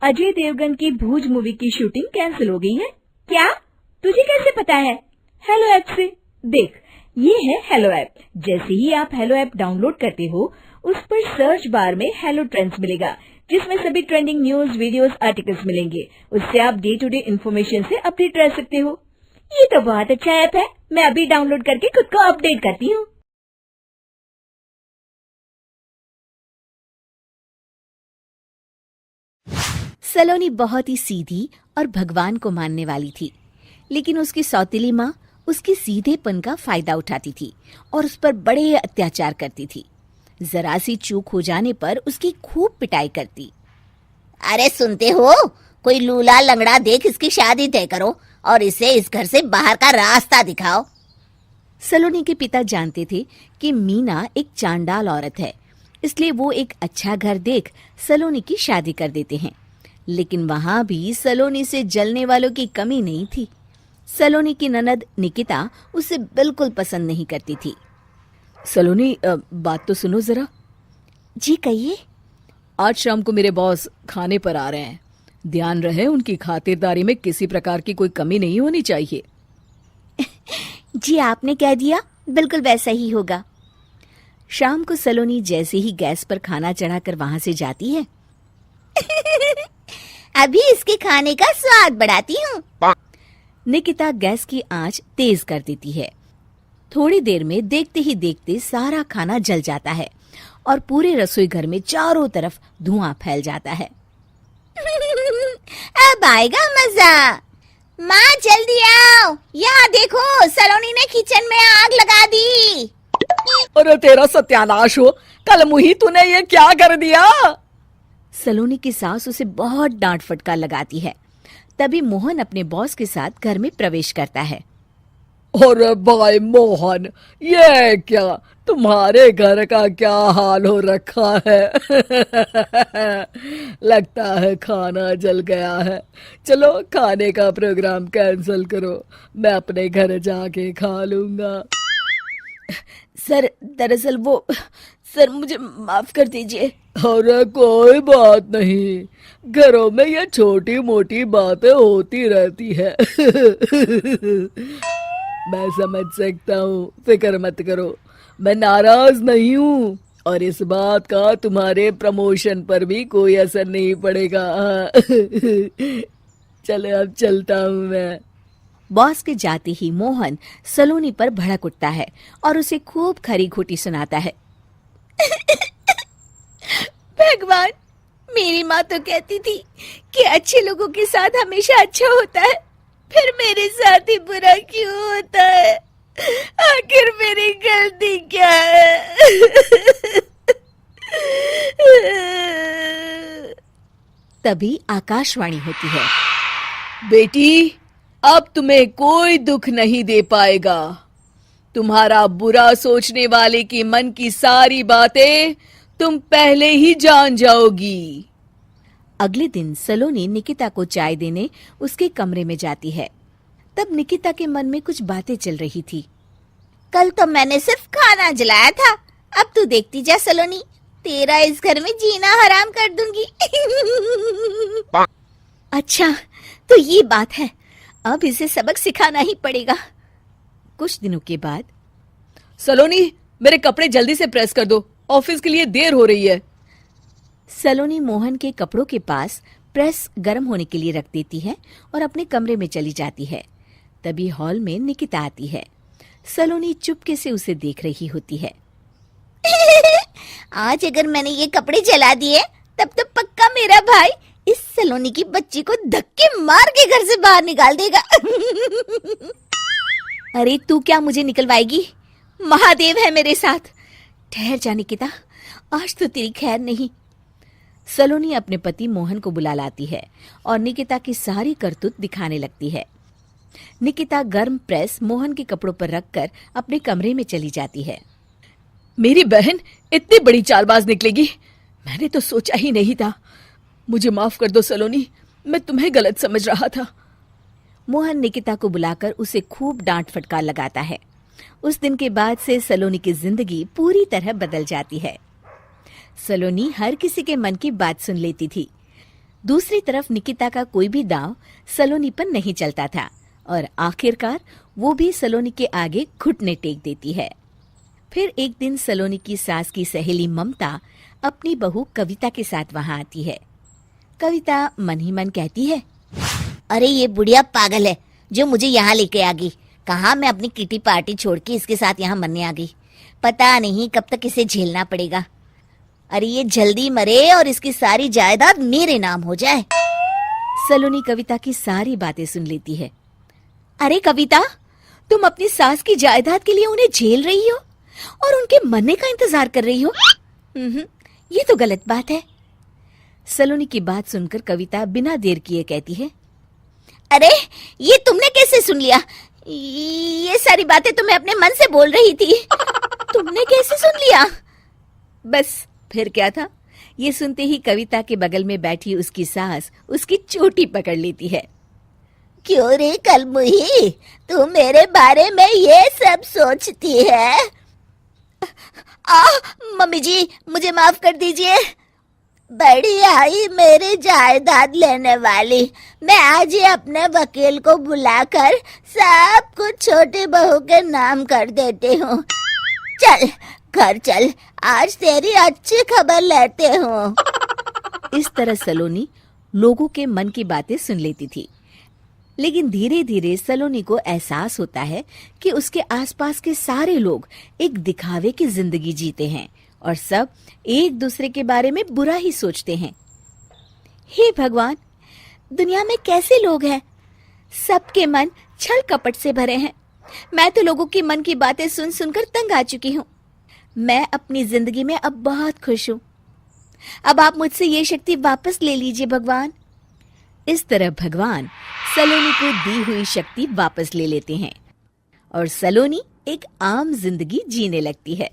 अजय देवगन की भूज मूवी की shooting cancel हो गई है। क्या? तुझे कैसे पता है? हेलो ऐप से देख, ये है हेलो ऐप। जैसे ही आप हेलो ऐप डाउनलोड करते हो, उस पर सर्च बार में हेलो ट्रेंड्स मिलेगा, जिसमें सभी ट्रेंडिंग न्यूज, वीडियोस, आर्टिकल्स मिलेंगे। उससे आप डे टू डे इन्फॉर्मेशन से अपडेट रह सकते हो। ये तो बहुत अच्छा ऐप है। मैं अभी डाउनलोड करके खुद को अपडेट करती हूँ। सलोनी बहुत ही सीधी और भगवान को मानने वाली थी, लेकिन उसकी सौतेली माँ उसके सीधेपन का फायदा उठाती थी और उस पर बड़े अत्याचार करती थी। जरा सी चूक हो जाने पर उसकी खूब पिटाई करती। अरे सुनते हो, कोई लूला लंगड़ा देख इसकी शादी तय करो और इसे इस घर से बाहर का रास्ता दिखाओ। सलोनी के पिता जानते थे कि मीना एक चांडाल औरत है, इसलिए वो एक अच्छा घर देख सलोनी की शादी कर देते हैं। लेकिन वहां भी सलोनी से जलने वालों की कमी नहीं थी। सलोनी की ननद निकिता उसे बिल्कुल पसंद नहीं करती थी। सलोनी, बात तो सुनो जरा। जी कहिए। आज शाम को मेरे बॉस खाने पर आ रहे हैं। ध्यान रहे उनकी खातिरदारी में किसी प्रकार की कोई कमी नहीं होनी चाहिए। जी आपने कह दिया, बिल्कुल वैसा ही होगा। शाम को सलोनी जैसे ही गैस पर खाना चढ़ाकर वहां से जाती है, अभी इसके खाने का स्वाद बढ़ाती हूँ। निकिता गैस की आंच तेज कर देती है। थोड़ी देर में देखते ही देखते सारा खाना जल जाता है और पूरे रसोई घर में चारों तरफ धुआं फैल जाता है। अब आएगा मजा। माँ जल्दी आओ, यहाँ देखो सलोनी ने किचन में आग लगा दी। अरे तेरा सत्यानाश हो, कल मुही तूने ये क्या कर दिया? सलोनी की सास उसे बहुत डांट फटकार लगाती है। तभी मोहन अपने बॉस के साथ घर में प्रवेश करता है। अरे भाई मोहन, ये क्या तुम्हारे घर का क्या हाल हो रखा है? लगता है खाना जल गया है। चलो खाने का प्रोग्राम कैंसिल करो, मैं अपने घर जाके खा लूंगा। सर, दरअसल सर मुझे माफ कर दीजिए। अरे कोई बात नहीं, घरों में ये छोटी मोटी बातें होती रहती है। मैं समझ सकता हूँ, फिक्र मत करो, मैं नाराज नहीं हूँ और इस बात का तुम्हारे प्रमोशन पर भी कोई असर नहीं पड़ेगा। चलो अब चलता हूँ मैं। बॉस के जाते ही मोहन सलोनी पर भड़क उठता है और उसे खूब खरी खोटी सुनाता है। भगवान, मेरी माँ तो कहती थी कि अच्छे लोगों के साथ हमेशा अच्छा होता है, फिर मेरे साथ ही बुरा क्यों होता है? आखिर मेरी गलती क्या है? तभी आकाशवाणी होती है। बेटी, अब तुम्हें कोई दुख नहीं दे पाएगा। तुम्हारा बुरा सोचने वाले के मन की सारी बातें तुम पहले ही जान जाओगी। अगले दिन सलोनी निकिता को चाय देने उसके कमरे में जाती है। तब निकिता के मन में कुछ बातें चल रही थी। कल तो मैंने सिर्फ खाना जलाया था, अब तू देखती जा सलोनी, तेरा इस घर में जीना हराम कर दूंगी। अच्छा, तो ये बात है, अब इसे सबक सिखाना ही पड़ेगा। कुछ दिनों के बाद, सलोनी, मेरे कपड़े जल्दी से प्रेस कर दो, ऑफिस के लिए देर हो रही है। सलोनी मोहन के कपड़ों के पास प्रेस गर्म होने के लिए रख देती है और अपने कमरे में चली जाती है। तभी हॉल में निकिता आती है। सलोनी चुपके से उसे देख रही होती है। आज अगर मैंने ये कपड़े जला दिए, तब तो पक्का मेरा भाई इस सलोनी की बच्ची को धक्के मार के घर से बाहर निकाल देगा। अरे तू क्या मुझे निकलवाएगी? महादेव है मेरे साथ। ठहर जा निकिता, आज तो तेरी खैर नहीं। सलोनी अपने पति मोहन को बुला लाती है और निकिता की सारी करतूत दिखाने लगती है। निकिता गर्म प्रेस मोहन के कपड़ों पर रखकर अपने कमरे में चली जाती है। मेरी बहन इतनी बड़ी चालबाज निकलेगी, मैंने तो सोचा ही नहीं था। मुझे माफ कर दो सलोनी, मैं तुम्हें गलत समझ रहा था। मोहन निकिता को बुलाकर उसे खूब डांट फटकार लगाता है। उस दिन के बाद से सलोनी की जिंदगी पूरी तरह बदल जाती है। सलोनी हर किसी के मन की बात सुन लेती थी। दूसरी तरफ निकिता का कोई भी दांव सलोनी पर नहीं चलता था और आखिरकार वो भी सलोनी के आगे घुटने टेक देती है। फिर एक दिन सलोनी की सास की सहेली ममता अपनी बहू कविता के साथ वहां आती है। कविता मन ही मन कहती है, अरे ये बुढ़िया पागल है जो मुझे यहाँ लेके आ गई। कहाँ मैं अपनी किटी पार्टी छोड़ के इसके साथ यहाँ मरने आ गई। पता नहीं कब तक इसे झेलना पड़ेगा। अरे ये जल्दी मरे और इसकी सारी जायदाद मेरे नाम हो जाए। सलोनी कविता की सारी बातें सुन लेती है। अरे कविता, तुम अपनी सास की जायदाद के लिए उन्हें झेल रही हो और उनके मरने का इंतजार कर रही हो। ये तो गलत बात है। सलोनी की बात सुनकर कविता बिना देर किए कहती है, अरे ये तुमने कैसे सुन लिया? ये सारी बातें तो मैं अपने मन से बोल रही थी। तुमने कैसे सुन लिया? बस फिर क्या था। ये सुनते ही कविता के बगल में बैठी उसकी सास उसकी चोटी पकड़ लेती है। क्यों रे कलमुही, तू मेरे बारे में ये सब सोचती है? मम्मी जी मुझे माफ कर दीजिए। बड़ी आई मेरी जायदाद लेने वाली। मैं आज ही अपने वकील को बुलाकर सब कुछ छोटी बहू के नाम कर देती हूँ। चल घर चल, आज तेरी अच्छी खबर लेते हूँ। इस तरह सलोनी लोगों के मन की बातें सुन लेती थी, लेकिन धीरे धीरे सलोनी को एहसास होता है कि उसके आसपास के सारे लोग एक दिखावे की जिंदगी जीते हैं और सब एक दूसरे के बारे में बुरा ही सोचते हैं। हे भगवान, दुनिया में कैसे लोग हैं? सबके मन छल कपट से भरे हैं। मैं तो लोगों के मन की बातें सुन सुनकर तंग आ चुकी हूँ। मैं अपनी जिंदगी में अब बहुत खुश हूँ। अब आप मुझसे ये शक्ति वापस ले लीजिए भगवान। इस तरह भगवान सलोनी को दी हुई शक्ति वापस ले लेते हैं और सलोनी एक आम जिंदगी जीने लगती है।